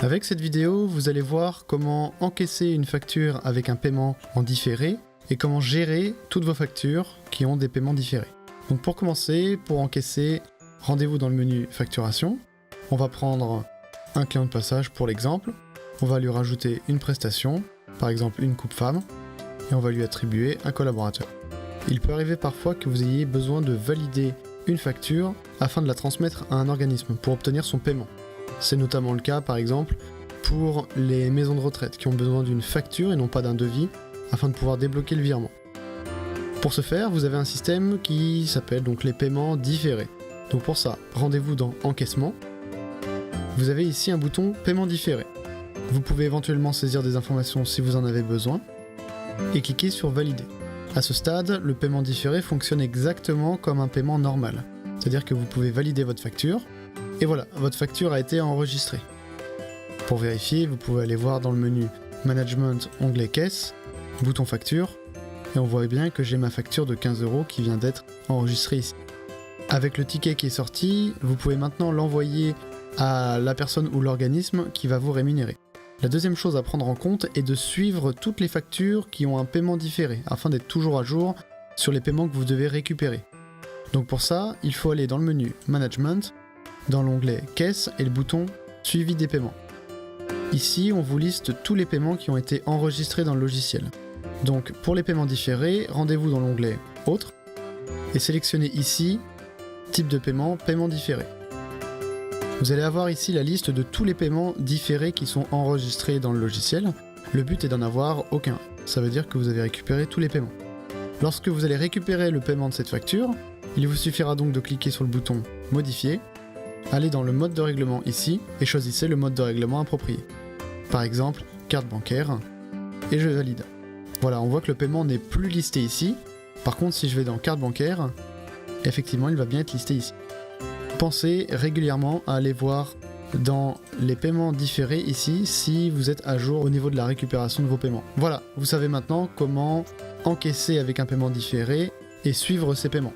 Avec cette vidéo, vous allez voir comment encaisser une facture avec un paiement en différé et comment gérer toutes vos factures qui ont des paiements différés. Donc pour commencer, pour encaisser, rendez-vous dans le menu facturation. On va prendre un client de passage pour l'exemple. On va lui rajouter une prestation, par exemple une coupe femme, et on va lui attribuer un collaborateur. Il peut arriver parfois que vous ayez besoin de valider une facture afin de la transmettre à un organisme pour obtenir son paiement. C'est notamment le cas par exemple pour les maisons de retraite qui ont besoin d'une facture et non pas d'un devis afin de pouvoir débloquer le virement. Pour ce faire, vous avez un système qui s'appelle donc les paiements différés. Donc pour ça, rendez-vous dans Encaissement. Vous avez ici un bouton Paiement différé. Vous pouvez éventuellement saisir des informations si vous en avez besoin et cliquer sur Valider. À ce stade, le paiement différé fonctionne exactement comme un paiement normal. C'est-à-dire que vous pouvez valider votre facture et voilà, votre facture a été enregistrée. Pour vérifier, vous pouvez aller voir dans le menu Management, onglet Caisse, bouton Facture, et on voit bien que j'ai ma facture de 15 € qui vient d'être enregistrée ici. Avec le ticket qui est sorti, vous pouvez maintenant l'envoyer à la personne ou l'organisme qui va vous rémunérer. La deuxième chose à prendre en compte est de suivre toutes les factures qui ont un paiement différé, afin d'être toujours à jour sur les paiements que vous devez récupérer. Donc pour ça, il faut aller dans le menu Management, dans l'onglet Caisse et le bouton Suivi des paiements. Ici, on vous liste tous les paiements qui ont été enregistrés dans le logiciel. Donc pour les paiements différés, rendez-vous dans l'onglet Autres et sélectionnez ici Type de paiement, paiement différé. Vous allez avoir ici la liste de tous les paiements différés qui sont enregistrés dans le logiciel. Le but est d'en avoir aucun. Ça veut dire que vous avez récupéré tous les paiements. Lorsque vous allez récupérer le paiement de cette facture, il vous suffira donc de cliquer sur le bouton Modifier, allez dans le mode de règlement ici et choisissez le mode de règlement approprié. Par exemple, carte bancaire, et je valide. Voilà, on voit que le paiement n'est plus listé ici. Par contre, si je vais dans carte bancaire, effectivement, il va bien être listé ici. Pensez régulièrement à aller voir dans les paiements différés ici si vous êtes à jour au niveau de la récupération de vos paiements. Voilà, vous savez maintenant comment encaisser avec un paiement différé et suivre ces paiements.